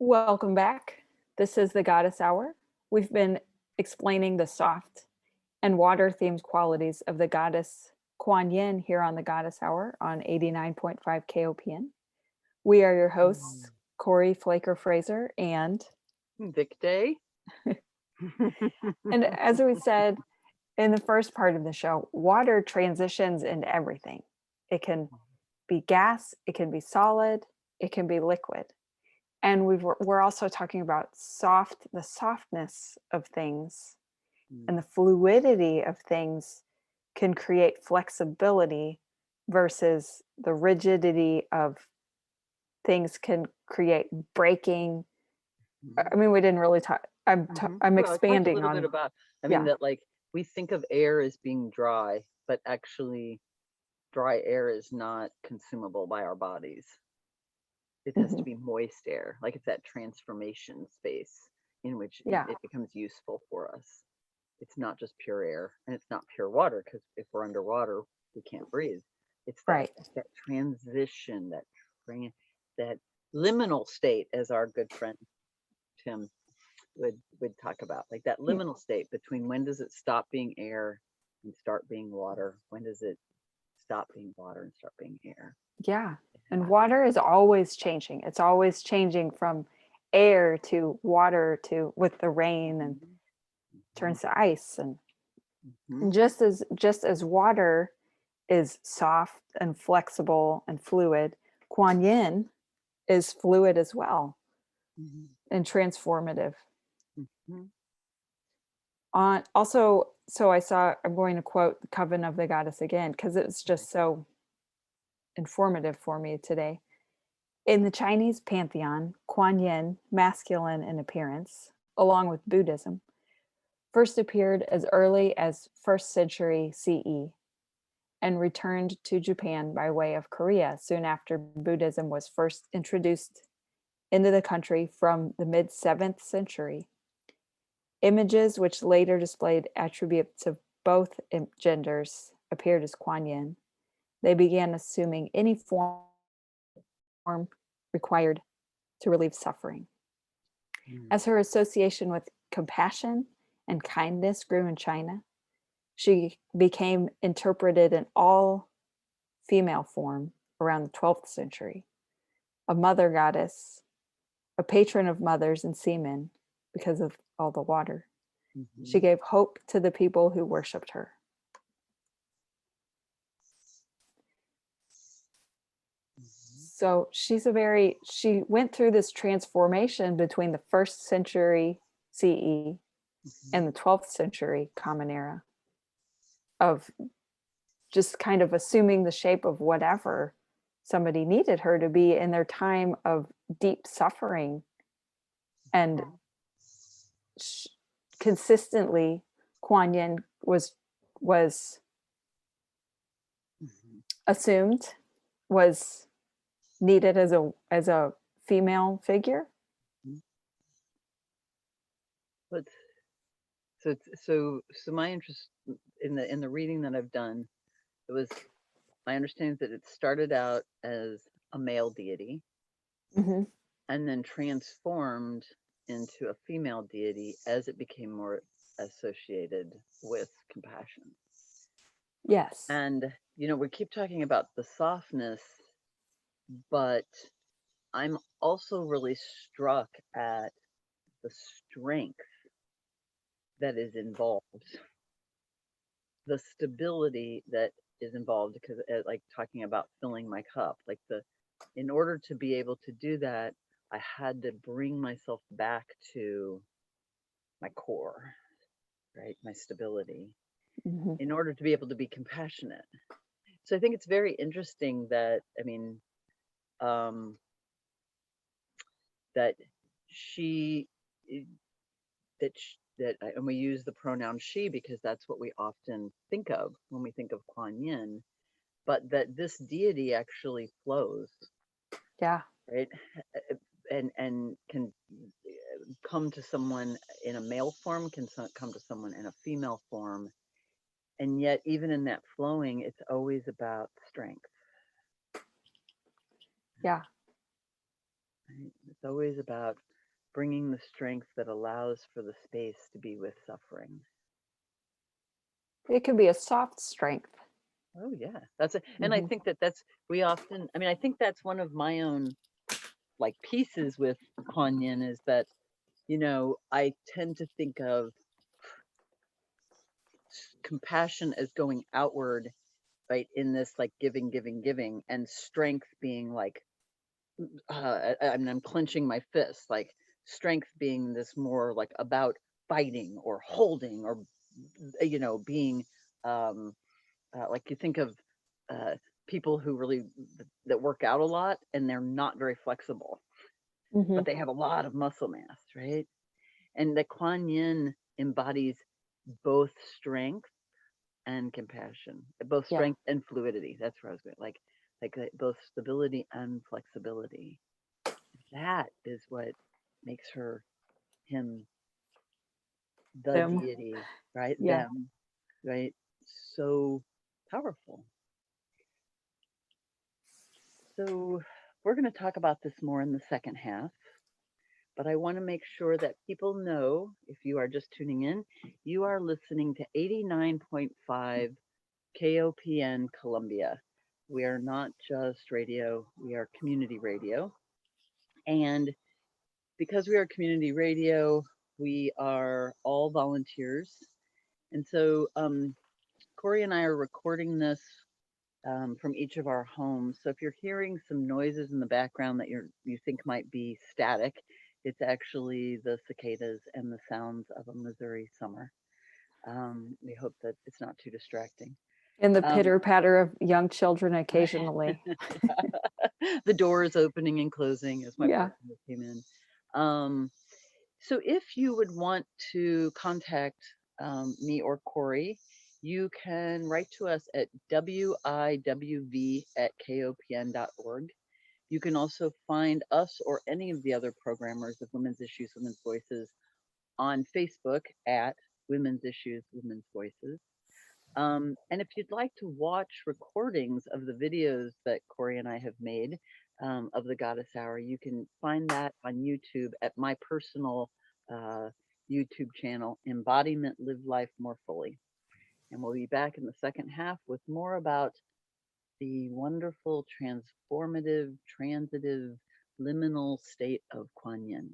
Welcome back. This is the Goddess Hour. We've been explaining the soft and water themed qualities of the goddess Kwan Yin here on the Goddess Hour on 89.5 KOPN. We are your hosts, Corri, Flaker, Fraser, and Vic Day. and as we said in the first part of the show, water transitions into everything. It can be gas, it can be solid, it can be liquid. And we're also talking about the softness of things and the fluidity of things can create flexibility versus the rigidity of things can create breaking. I mean, we didn't really talk. I'm Well, expanding I talked a little on. bit about, Yeah. that like we think of air as being dry, but actually dry air is not consumable by our bodies. It has to be moist air, like it's that transformation space in which Yeah. it becomes useful for us. It's not just pure air, and it's not pure water, because if we're underwater, we can't breathe. It's that, Right. that transition, that liminal state, as our good friend Tim would talk about, like that liminal state between when does it stop being air and start being water, when does it stop being water and start being air. Yeah. And water is always changing. It's always changing from air to water to with the rain and turns to ice. And just as water is soft and flexible and fluid, Quan Yin is fluid as well and transformative. Also, so I'm going to quote the Coven of the Goddess again because it's just so informative for me today. In the Chinese pantheon, Kuan Yin, masculine in appearance, along with Buddhism, first appeared as early as 1st century CE and returned to Japan by way of Korea soon after Buddhism was first introduced into the country from the mid 7th century. Images which later displayed attributes of both genders appeared as Kuan Yin. They began assuming any form required to relieve suffering. As her association with compassion and kindness grew in China, she became interpreted in all female form around the 12th century. A mother goddess, a patron of mothers and seamen because of all the water. She gave hope to the people who worshipped her. So she went through this transformation between the 1st century CE and the 12th century Common Era of just kind of assuming the shape of whatever somebody needed her to be in their time of deep suffering. And consistently, Kuan Yin was assumed, was needed as a female figure. But so my interest in the reading that I've done, it was my understanding that it started out as a male deity and then transformed into a female deity as it became more associated with compassion. Yes. And we keep talking about the softness, but I'm also really struck at the strength that is involved, the stability that is involved, because like talking about filling my cup, like in order to be able to do that, I had to bring myself back to my core, right? My stability, in order to be able to be compassionate. So I think it's very interesting that, that she, and we use the pronoun she because that's what we often think of when we think of Quan Yin, but that this deity actually flows. Yeah. Right. And can come to someone in a male form, can come to someone in a female form. And yet, even in that flowing, it's always about strength. Yeah. Right? It's always about bringing the strength that allows for the space to be with suffering. It could be a soft strength. Oh yeah, that's it. And I Mhm. think that that's we often. I mean, I think that's one of my own like pieces with Kwan Yin is that I tend to think of compassion as going outward, right? In this like giving, giving, giving, and strength being like, I mean, I'm clenching my fists, like strength being this more like about fighting or holding or, being um, like you think of uh, people who really that work out a lot and they're not very flexible, but Mhm. they have a lot of muscle mass, right? And the Kuan Yin embodies both strength and compassion, both Yeah. strength and fluidity. That's where I was going. Both stability and flexibility. That is what makes her him the Them. deity, right? Yeah. Them, right? So powerful. So we're going to talk about this more in the second half, but I want to make sure that people know if you are just tuning in, you are listening to 89.5 KOPN Columbia. We are not just radio, we are community radio. And because we are community radio, we are all volunteers. And so Corri and I are recording this from each of our homes. So if you're hearing some noises in the background that you think might be static, it's actually the cicadas and the sounds of a Missouri summer. We hope that it's not too distracting. And the Um, pitter patter of young children occasionally. the doors opening and closing as my Yeah. partner came in. Um, so if you would want to contact me or Corri, you can write to us at WIWV@kopn.org. You can also find us or any of the other programmers of Women's Issues, Women's Voices on Facebook at Women's Issues, Women's Voices. And if you'd like to watch recordings of the videos that Corri and I have made of the Goddess Hour, you can find that on YouTube at my personal uh, YouTube channel, Embodiment Live Life More Fully. And we'll be back in the second half with more about the wonderful, transformative, transitive, liminal state of Kuan Yin.